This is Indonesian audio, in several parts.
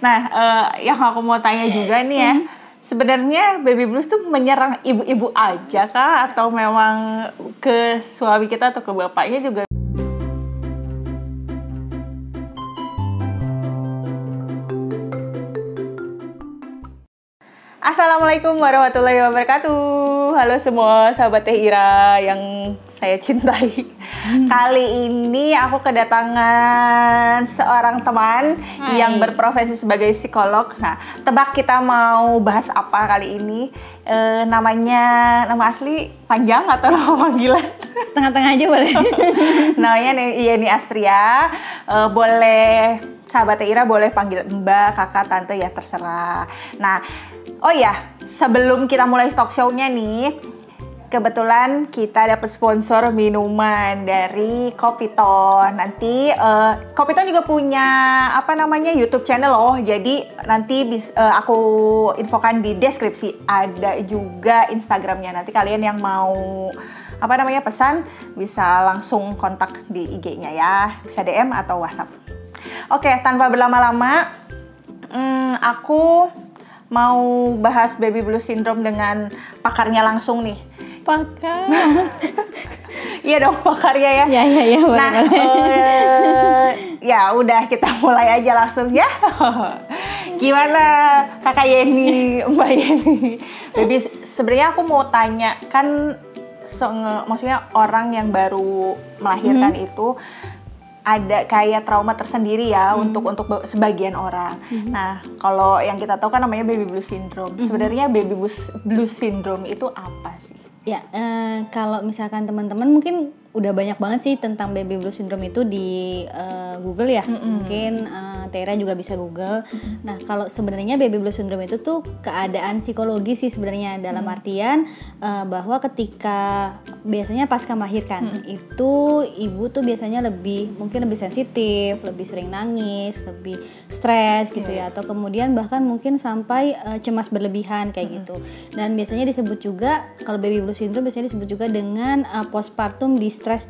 Nah, yang aku mau tanya juga nih ya, sebenarnya baby blues tuh menyerang ibu-ibu aja kah? Atau memang ke suami kita atau ke bapaknya juga? Assalamualaikum warahmatullahi wabarakatuh. Halo semua sahabat Teh Ira yang saya cintai. Kali ini aku kedatangan seorang teman yang berprofesi sebagai psikolog. Nah, tebak kita mau bahas apa kali ini? Nama asli panjang atau nama panggilan? Tengah-tengah aja boleh. Namanya Yeni Astria. Boleh sahabat Teh Ira boleh panggil Mbak, Kakak, Tante ya terserah. Nah, oh ya, sebelum kita mulai talk show-nya nih, kebetulan kita dapat sponsor minuman dari Kopito. Nanti Kopito juga punya YouTube channel loh. Jadi nanti aku infokan di deskripsi. Ada juga Instagramnya. Nanti kalian yang mau pesan bisa langsung kontak di IG-nya ya. Bisa DM atau WhatsApp. Oke, tanpa berlama-lama, aku mau bahas baby blues syndrome dengan pakarnya langsung nih. Pakar. Iya dong, pakarnya ya. Ya, boleh. Nah, ya udah kita mulai aja langsung ya. Gimana Kakak Yeni, Mbak Yeni? Baby, sebenarnya aku mau tanya, kan maksudnya orang yang baru melahirkan itu ada kayak trauma tersendiri ya untuk sebagian orang. Nah, kalau yang kita tahu kan namanya baby blues syndrome. Sebenarnya baby blues syndrome itu apa sih? Ya, kalau misalkan teman-teman mungkin udah banyak banget sih tentang baby blues syndrome itu di Google ya. Mungkin Tera juga bisa Google. Nah, kalau sebenarnya baby blues syndrome itu tuh keadaan psikologis sih sebenarnya, dalam artian bahwa ketika biasanya pasca melahirkan itu ibu tuh biasanya mungkin lebih sensitif, lebih sering nangis, lebih stres gitu ya, atau kemudian bahkan mungkin sampai cemas berlebihan kayak gitu. Dan biasanya disebut juga, kalau baby blues syndrome biasanya disebut juga dengan postpartum distress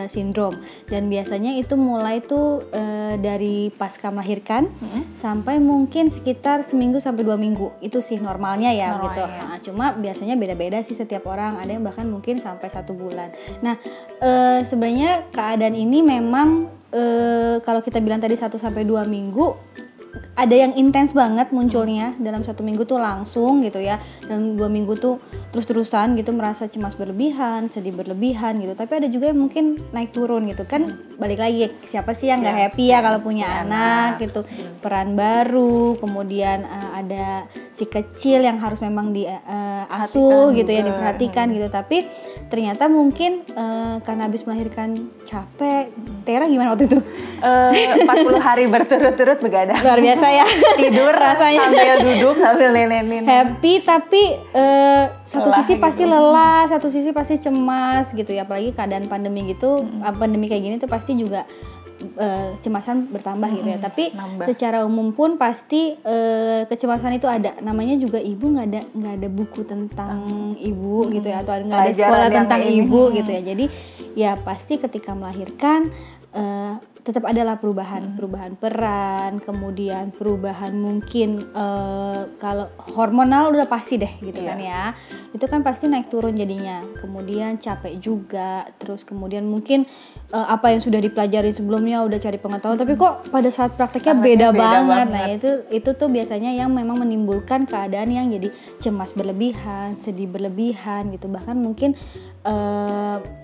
syndrome. Dan biasanya itu mulai tuh dari pasca melahirkan sampai mungkin sekitar seminggu sampai 2 minggu. Itu sih normalnya ya gitu. Nah, cuma biasanya beda-beda sih setiap orang. Ada yang bahkan mungkin sampai 1 bulan. Nah, sebenarnya keadaan ini memang kalau kita bilang tadi 1 sampai 2 minggu, ada yang intens banget munculnya dalam 1 minggu tuh langsung gitu ya, dan 2 minggu tuh terus-terusan gitu merasa cemas berlebihan, sedih berlebihan gitu. Tapi ada juga yang mungkin naik turun gitu kan. Balik lagi, siapa sih yang nggak happy ya kalau punya anak gitu, peran baru, kemudian ada si kecil yang harus memang diasuh gitu ya, diperhatikan gitu. Tapi ternyata mungkin karena habis melahirkan capek. Tera gimana waktu itu? 40 hari berturut-turut begadang. Luar biasa ya. Tidur rasanya sambil duduk sambil nenenin. Happy tapi satu sisi pasti lelah, satu sisi pasti cemas gitu ya. Apalagi keadaan pandemi gitu, pandemi kayak gini tuh pasti juga kecemasan bertambah gitu ya. Tapi secara umum pun pasti kecemasan itu ada. Namanya juga ibu nggak ada buku tentang ibu gitu ya, atau nggak ada sekolah tentang ibu gitu ya. Jadi ya pasti ketika melahirkan tetap adalah perubahan peran, kemudian perubahan mungkin kalau hormonal udah pasti deh gitu kan ya. Itu kan pasti naik turun jadinya. Kemudian capek juga, terus kemudian mungkin apa yang sudah dipelajari sebelumnya udah cari pengetahuan, tapi kok pada saat prakteknya beda banget. Nah, itu tuh biasanya yang memang menimbulkan keadaan yang jadi cemas berlebihan, sedih berlebihan gitu. Bahkan mungkin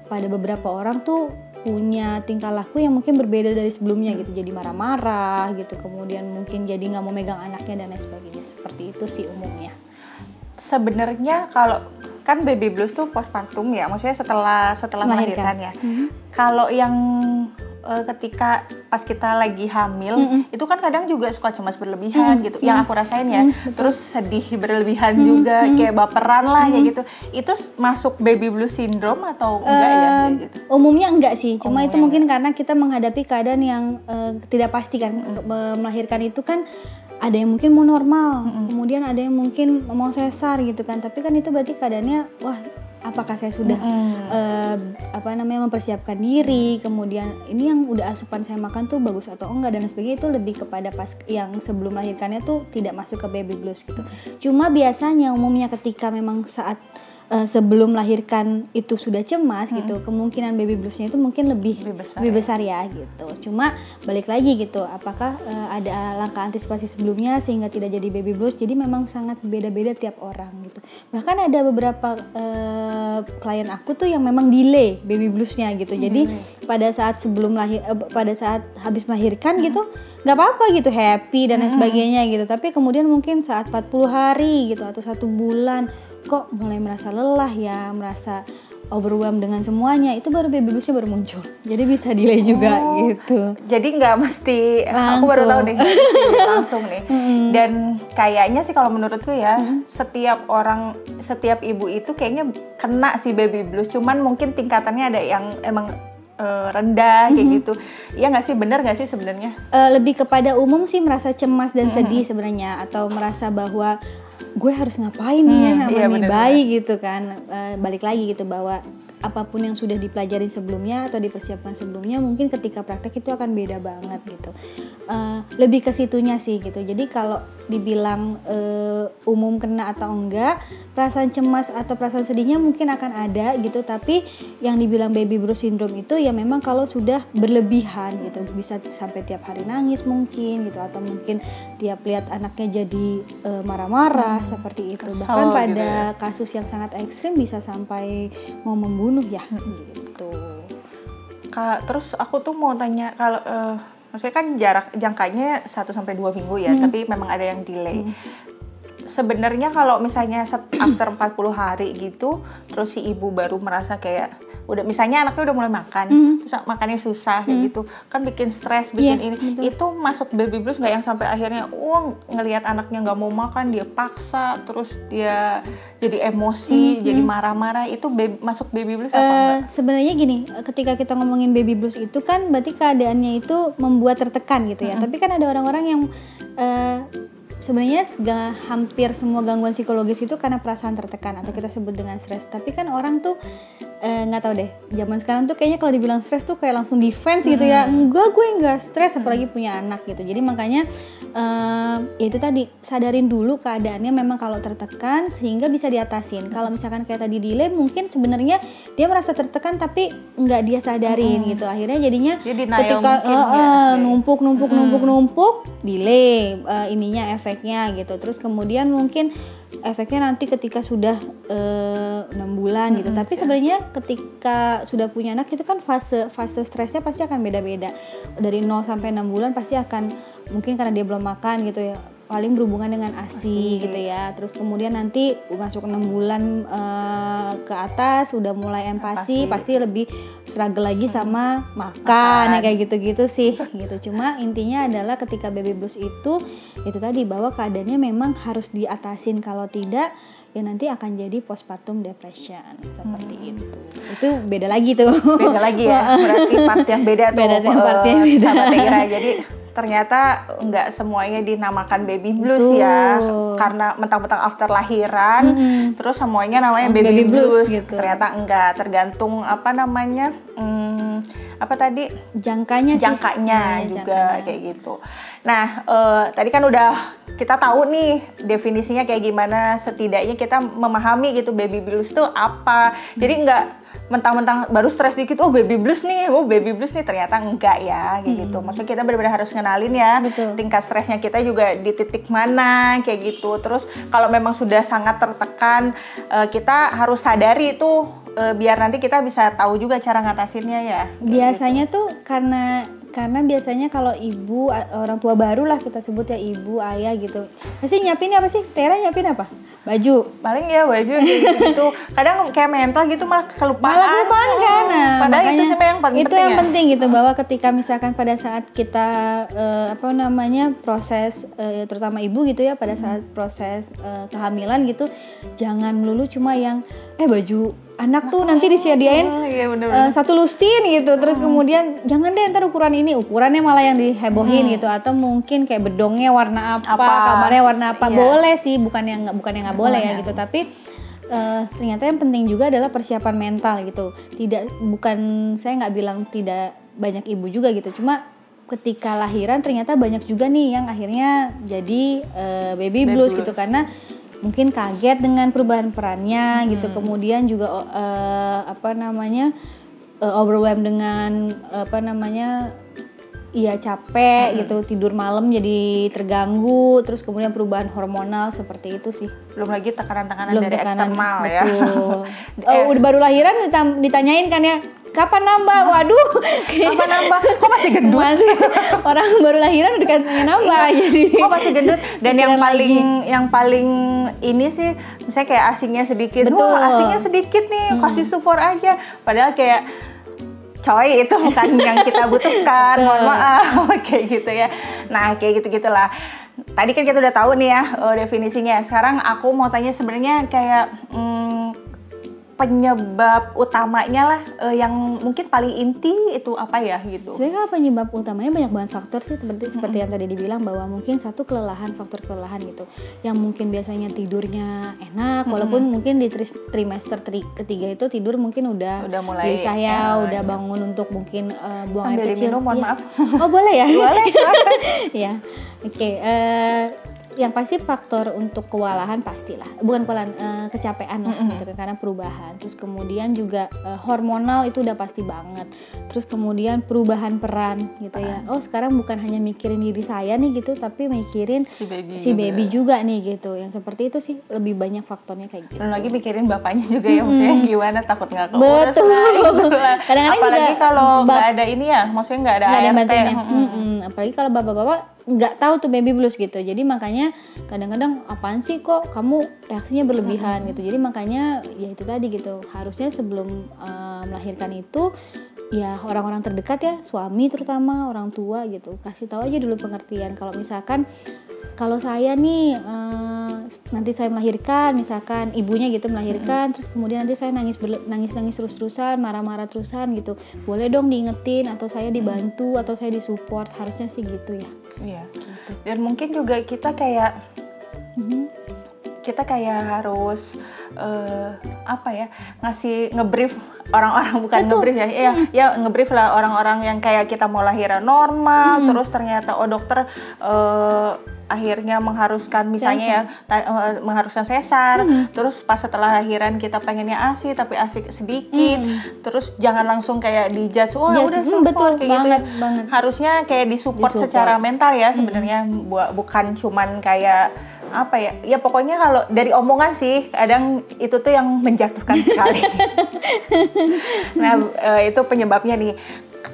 pada beberapa orang tuh punya tingkah laku yang mungkin berbeda dari sebelumnya gitu, jadi marah-marah gitu, kemudian mungkin jadi nggak mau megang anaknya dan lain sebagainya. Seperti itu sih umumnya. Sebenarnya kalau kan baby blues tuh postpartum ya, maksudnya setelah melahirkan ya. Kalau yang ketika pas kita lagi hamil itu kan kadang juga suka cemas berlebihan gitu, yang aku rasain ya. Terus sedih berlebihan juga, kayak baperan lah kayak gitu. Itu masuk baby blues syndrome atau enggak ya kayak gitu? Umumnya enggak sih, cuma itu mungkin karena kita menghadapi keadaan yang tidak pasti kan. Melahirkan itu kan ada yang mungkin mau normal, kemudian ada yang mungkin mau sesar gitu kan. Tapi kan itu berarti keadaannya wah apakah saya sudah mempersiapkan diri, kemudian ini yang udah asupan saya makan tuh bagus atau enggak dan sebagainya. Itu lebih kepada pas yang sebelum melahirkannya tuh tidak masuk ke baby blues gitu. Cuma biasanya umumnya ketika memang saat sebelum melahirkan itu sudah cemas gitu, kemungkinan baby bluesnya itu mungkin lebih besar ya gitu. Cuma balik lagi gitu, apakah ada langkah antisipasi sebelumnya sehingga tidak jadi baby blues? Jadi memang sangat beda-beda tiap orang gitu. Bahkan ada beberapa klien aku tuh yang memang delay baby bluesnya gitu. Jadi pada saat pada saat habis melahirkan gitu nggak apa-apa gitu, happy dan lain sebagainya gitu. Tapi kemudian mungkin saat 40 hari gitu atau 1 bulan kok mulai merasa lelah ya, merasa overwhelmed dengan semuanya, itu baru baby bluesnya baru muncul. Jadi bisa delay juga gitu. Jadi nggak mesti langsung. Aku baru tahu nih langsung nih. Dan kayaknya sih kalau menurutku ya, setiap ibu itu kayaknya kena si baby blues. Cuman mungkin tingkatannya ada yang emang rendah kayak gitu. Iya nggak sih, benar nggak sih sebenarnya? Lebih kepada umum sih merasa cemas dan sedih sebenarnya, atau merasa bahwa gue harus ngapain nih ya namanya bayi gitu kan. Balik lagi gitu bahwa apapun yang sudah dipelajari sebelumnya atau dipersiapkan sebelumnya, mungkin ketika praktek itu akan beda banget gitu. Lebih ke situnya sih gitu. Jadi kalau dibilang umum kena atau enggak, perasaan cemas atau perasaan sedihnya mungkin akan ada gitu. Tapi yang dibilang baby blues syndrome itu ya memang kalau sudah berlebihan gitu, bisa sampai tiap hari nangis mungkin gitu, atau mungkin tiap lihat anaknya jadi marah-marah seperti itu. Kesel bahkan pada gitu ya. kasus yang sangat ekstrim bisa sampai mau membunuh ya gitu. Kak, terus aku tuh mau tanya, kalau maksudnya kan jangkanya 1-2 minggu ya, tapi memang ada yang delay. Sebenarnya kalau misalnya after 40 hari gitu, terus si ibu baru merasa kayak udah, misalnya anaknya udah mulai makan, terus makannya susah kayak gitu, kan bikin stres, bikin ini, betul. itu masuk baby blues nggak yang sampai akhirnya ngelihat anaknya nggak mau makan, dia paksa, terus dia jadi emosi, jadi marah-marah, itu masuk baby blues apa enggak? Sebenarnya gini, ketika kita ngomongin baby blues itu kan berarti keadaannya itu membuat tertekan gitu ya. Tapi kan ada orang-orang yang sebenarnya hampir semua gangguan psikologis itu karena perasaan tertekan atau kita sebut dengan stres. Tapi kan orang tuh nggak tahu deh, zaman sekarang tuh kayaknya kalau dibilang stres tuh kayak langsung defense gitu ya. Enggak, gue nggak stres, apalagi punya anak gitu. Jadi makanya ya itu tadi, sadarin dulu keadaannya memang kalau tertekan sehingga bisa diatasin. Kalau misalkan kayak tadi delay, mungkin sebenarnya dia merasa tertekan tapi nggak dia sadarin gitu. Akhirnya jadinya ketika numpuk delay ininya efeknya gitu. Terus kemudian mungkin efeknya nanti ketika sudah 6 bulan gitu. Tapi sebenarnya ketika sudah punya anak itu kan fase stresnya pasti akan beda-beda. Dari 0 sampai 6 bulan pasti akan, mungkin karena dia belum makan gitu ya, paling berhubungan dengan ASI gitu ya. Terus kemudian nanti masuk 6 bulan ke atas udah mulai empati, pasti lebih struggle lagi sama makan. Ya kayak gitu-gitu sih gitu. Cuma intinya adalah ketika baby blues itu tadi, bahwa keadaannya memang harus diatasin, kalau tidak ya nanti akan jadi postpartum depression seperti itu. Itu beda lagi tuh. Beda lagi ya. Berarti part yang beda tuh. Part yang beda. Sama Teira. Jadi ternyata nggak semuanya dinamakan baby blues ya, karena mentang-mentang after lahiran terus semuanya namanya baby blues gitu. Ternyata enggak, tergantung apa namanya, apa tadi, jangkanya juga kayak gitu. Nah tadi kan udah kita tahu nih definisinya kayak gimana, setidaknya kita memahami gitu baby blues itu apa. Jadi nggak mentang-mentang baru stres dikit, baby blues nih, ternyata enggak ya, kayak gitu. Maksudnya kita benar-benar harus ngenalin ya, tingkat stresnya kita juga di titik mana, kayak gitu. Terus kalau memang sudah sangat tertekan, kita harus sadari itu, biar nanti kita bisa tahu juga cara ngatasinnya ya. Biasanya gitu. Tuh karena biasanya kalau ibu, orang tua baru lah kita sebut ya, ibu, ayah gitu, pasti nyiapin apa sih? Tera nyiapin apa? Baju. Paling ya baju gitu. Kadang kayak mental gitu malah kelupaan kan. Nah, padahal itu sih yang paling penting. Itu yang penting gitu, bahwa ketika misalkan pada saat kita proses terutama ibu gitu ya, pada saat proses kehamilan gitu, jangan melulu cuma yang baju anak tuh nanti disediain satu lusin gitu, terus kemudian jangan deh ntar ukurannya malah yang dihebohin gitu, atau mungkin kayak bedongnya warna apa, kamarnya warna apa. Boleh sih, bukan yang nggak boleh ya gitu, tapi ternyata yang penting juga adalah persiapan mental gitu. Saya nggak bilang tidak banyak ibu juga gitu, cuma ketika lahiran ternyata banyak juga nih yang akhirnya jadi baby blues gitu, karena mungkin kaget dengan perubahan perannya gitu, kemudian juga overwhelmed dengan capek gitu, tidur malam jadi terganggu, terus kemudian perubahan hormonal seperti itu sih. Belum lagi tekanan-tekanan dari eksternal ya. Udah baru lahiran ditanyain kan ya, kapan nambah? Waduh, kapan nambah? Kok masih gendut? Orang baru lahiran udah katanya nambah, jadi kok masih gendut? Dan yang paling ini sih, misalnya kayak asinya sedikit. Betul. Wah, asinya sedikit nih, kasih support aja. Padahal kayak coy, itu bukan yang kita butuhkan, mohon maaf, kayak gitu ya. Nah, kayak gitu-gitulah. Tadi kan kita udah tahu nih ya definisinya. Sekarang aku mau tanya sebenarnya kayak penyebab utamanya lah, yang mungkin paling inti itu apa ya gitu. Sebenarnya kalau penyebab utamanya banyak banget faktor sih, seperti yang tadi dibilang, bahwa mungkin satu faktor kelelahan gitu, yang mungkin biasanya tidurnya enak, walaupun mungkin di trimester ketiga itu tidur mungkin udah mulai udah bangun untuk mungkin buang air kecil. Minum, mohon maaf. Oh boleh ya? Boleh. Ya, oke. Yang pasti faktor untuk kewalahan pastilah, bukan kewalahan, kecapean lah gitu, karena perubahan. Terus kemudian juga hormonal itu udah pasti banget. Terus kemudian perubahan peran gitu ya. Oh sekarang bukan hanya mikirin diri saya nih gitu, tapi mikirin si baby juga nih gitu. Yang seperti itu sih, lebih banyak faktornya kayak gitu. Dan lagi mikirin bapaknya juga ya, maksudnya gimana, takut nggak keurus. Betul. Kadang-kadang apalagi juga kalau nggak ada ini ya, maksudnya nggak ada ART. Apalagi kalau bapak-bapak nggak tahu tuh baby blues gitu, jadi makanya kadang-kadang apaan sih kok kamu reaksinya berlebihan gitu. Jadi makanya ya itu tadi gitu, harusnya sebelum melahirkan itu ya orang-orang terdekat ya, suami terutama, orang tua gitu, kasih tahu aja dulu pengertian. Kalau misalkan kalau saya nih nanti saya melahirkan, misalkan ibunya gitu melahirkan, terus kemudian nanti saya nangis terus-terusan, marah-marah terusan gitu, boleh dong diingetin, atau saya dibantu, atau saya disupport, harusnya sih gitu ya. Iya. Gitu. Dan mungkin juga kita kayak harus ngebrief orang-orang, bukan ngebrief ya, ya ngebrief lah orang-orang yang kayak kita mau lahiran normal, terus ternyata dokter akhirnya mengharuskan misalnya mengharuskan sesar, terus pas setelah lahiran kita pengennya ASI tapi ASI sedikit, terus jangan langsung kayak dijudge, udah support kayak banget, gitu. Banget. Harusnya kayak disupport secara mental ya sebenarnya, bukan cuman kayak apa ya pokoknya kalau dari omongan sih kadang itu tuh yang menjatuhkan sekali. Nah itu penyebabnya nih.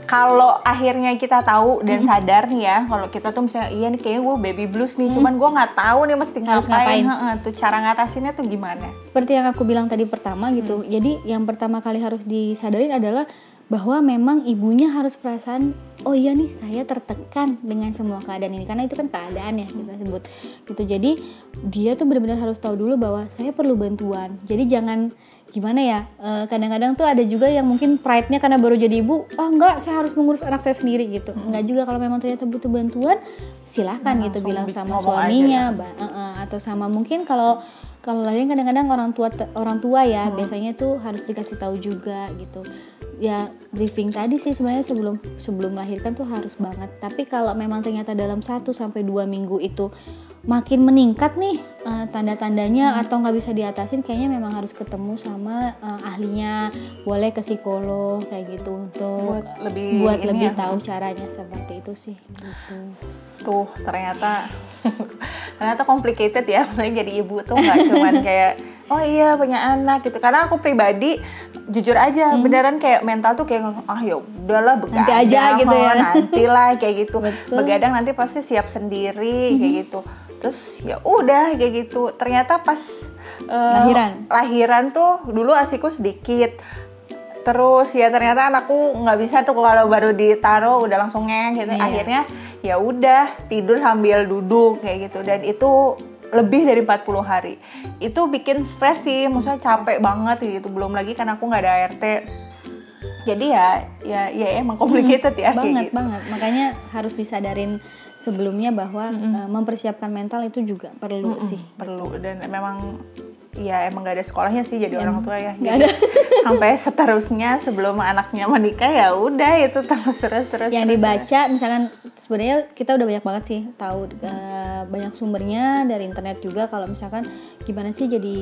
Kalau akhirnya kita tahu dan sadar nih ya, kalau kita tuh misalnya iya nih kayaknya gue baby blues nih, cuman gue nggak tahu nih mesti ngapain. Tuh cara ngatasinnya tuh gimana? Seperti yang aku bilang tadi pertama gitu. Jadi yang pertama kali harus disadarin adalah bahwa memang ibunya harus perasaan, oh iya nih saya tertekan dengan semua keadaan ini, karena itu kan keadaan ya kita sebut gitu. Jadi dia tuh benar-benar harus tahu dulu bahwa saya perlu bantuan. Jadi jangan gimana ya, kadang-kadang tuh ada juga yang mungkin pride-nya karena baru jadi ibu, enggak saya harus mengurus anak saya sendiri gitu. Enggak juga, kalau memang ternyata butuh bantuan silahkan gitu, bilang sama suaminya atau sama mungkin kalau lain kadang-kadang orang tua ya biasanya tuh harus dikasih tahu juga gitu. Ya briefing tadi sih sebenarnya sebelum melahirkan tuh harus banget. Tapi kalau memang ternyata dalam 1-2 minggu itu makin meningkat nih tanda-tandanya atau nggak bisa diatasin, kayaknya memang harus ketemu sama ahlinya, boleh ke psikolog kayak gitu untuk buat lebih tahu caranya, seperti itu sih gitu. Tuh ternyata complicated ya, maksudnya jadi ibu tuh nggak cuman kayak oh iya punya anak gitu. Karena aku pribadi jujur aja beneran kayak mental tuh kayak ya udahlah begadang nanti aja gitu ya, nantilah kayak gitu. Betul. Begadang nanti pasti siap sendiri kayak gitu. Terus ya udah kayak gitu. Ternyata pas lahiran tuh dulu asiku sedikit. Terus ya ternyata anakku nggak bisa tuh kalau baru ditaruh udah langsung ngeng gitu. Akhirnya ya udah tidur sambil duduk kayak gitu, dan itu lebih dari 40 hari. Itu bikin stres sih, maksudnya capek banget gitu. Belum lagi kan aku nggak ada ART. Jadi ya emang complicated ya banget, kayak gitu. Banget. Makanya harus disadarin sebelumnya bahwa mempersiapkan mental itu juga perlu sih. Perlu, dan memang ya emang gak ada sekolahnya sih jadi orang tua ya. Nggak ada. Sampai seterusnya sebelum anaknya menikah ya udah itu terus. Yang dibaca misalkan sebenarnya kita udah banyak banget sih tahu banyak sumbernya dari internet juga kalau misalkan gimana sih jadi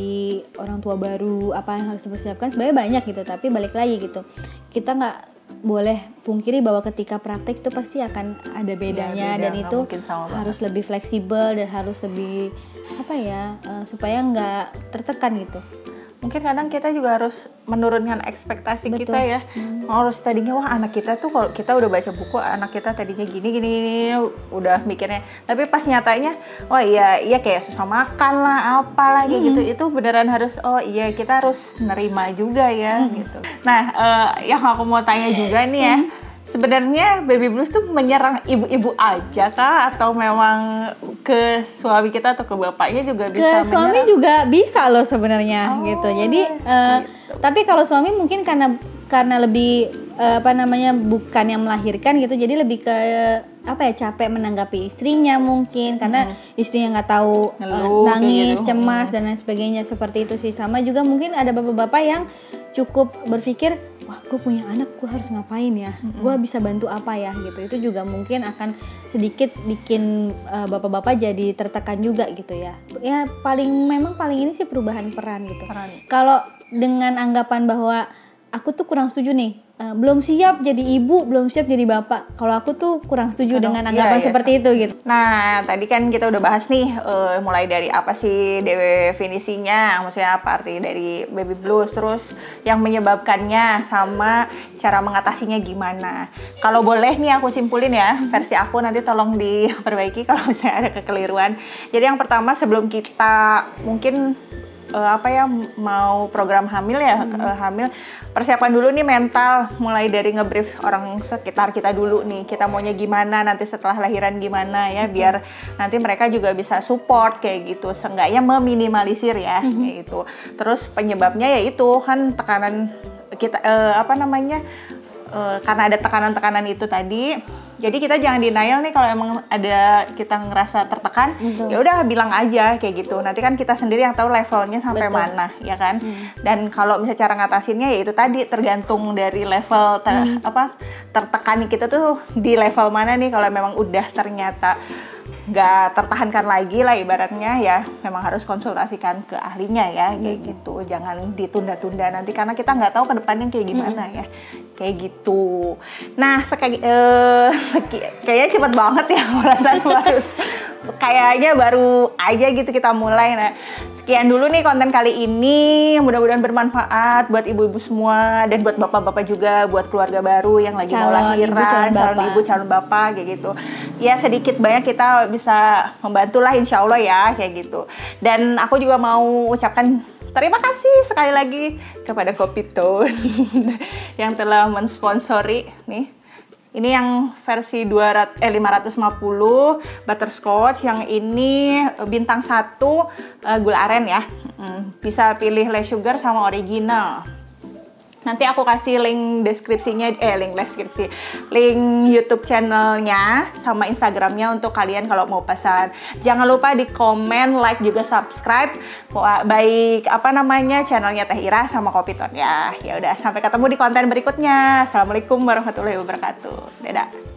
orang tua baru, apa yang harus dipersiapkan sebenarnya banyak gitu. Tapi balik lagi gitu, kita nggak boleh pungkiri bahwa ketika praktek itu pasti akan ada bedanya, beda, dan itu harus lebih fleksibel dan harus lebih supaya nggak tertekan gitu. Mungkin kadang kita juga harus menurunkan ekspektasi kita ya. Harus tadinya wah anak kita tuh kalau kita udah baca buku anak kita tadinya gini udah mikirnya. Tapi pas nyatanya wah iya kayak susah makan lah apalah kayak gitu. Itu beneran harus kita harus nerima juga ya gitu. Nah, yang aku mau tanya juga nih ya. Sebenarnya baby blues tuh menyerang ibu-ibu aja kah atau memang ke suami kita atau ke bapaknya juga bisa ke suami juga bisa loh sebenarnya gitu. Jadi tapi kalau suami mungkin karena lebih bukan yang melahirkan gitu, jadi lebih ke capek menanggapi istrinya mungkin karena istrinya nggak tahu nangis, cemas dan lain sebagainya, seperti itu sih. Sama juga mungkin ada bapak-bapak yang cukup berpikir wah gue punya anak, gue harus ngapain ya, gue bisa bantu apa ya gitu. Itu juga mungkin akan sedikit bikin bapak-bapak jadi tertekan juga gitu ya. Ya paling ini sih perubahan peran gitu. Kalau dengan anggapan bahwa aku tuh kurang setuju nih, belum siap jadi ibu, belum siap jadi bapak. Kalau aku tuh kurang setuju dengan anggapan seperti itu gitu. Nah, tadi kan kita udah bahas nih, mulai dari apa sih definisinya, maksudnya apa arti dari baby blues, terus yang menyebabkannya, sama cara mengatasinya gimana. Kalau boleh nih aku simpulin ya, versi aku nanti tolong diperbaiki kalau misalnya ada kekeliruan. Jadi yang pertama sebelum kita mungkin mau program hamil ya, hamil, persiapan dulu nih mental, mulai dari ngebrief orang sekitar kita dulu nih, kita maunya gimana, nanti setelah lahiran gimana ya, biar nanti mereka juga bisa support kayak gitu, seenggaknya meminimalisir ya, kayak gitu. Terus penyebabnya yaitu kan tekanan kita, karena ada tekanan-tekanan itu tadi. Jadi kita jangan denial nih kalau emang ada kita ngerasa tertekan, ya udah bilang aja kayak gitu. Nanti kan kita sendiri yang tahu levelnya sampai mana, ya kan? Dan kalau misalnya cara ngatasinnya ya itu tadi tergantung dari level tertekan kita tuh di level mana nih. Kalau memang udah ternyata nggak tertahankan lagi lah ibaratnya ya, memang harus konsultasikan ke ahlinya ya kayak gitu. Jangan ditunda-tunda nanti karena kita nggak tahu ke depannya kayak gimana ya, kayak gitu. Nah kayaknya cepet banget ya perasaan kayaknya baru aja gitu kita mulai. Nah sekian dulu nih konten kali ini, mudah-mudahan bermanfaat buat ibu-ibu semua dan buat bapak-bapak juga, buat keluarga baru yang lagi mau lahiran, calon ibu, calon bapak kayak gitu. Ya sedikit banyak kita bisa membantu lah insya Allah ya kayak gitu. Dan aku juga mau ucapkan terima kasih sekali lagi kepada Kopitone yang telah mensponsori nih. Ini yang versi 550 butterscotch, yang ini bintang 1 gula aren ya. Bisa pilih less sugar sama original. Nanti aku kasih link deskripsinya, link YouTube channelnya sama Instagramnya untuk kalian kalau mau pesan. Jangan lupa di komen, like juga subscribe. Baik channelnya Teh Ira sama Kopitone ya. Ya udah sampai ketemu di konten berikutnya. Assalamualaikum warahmatullahi wabarakatuh. Dadah.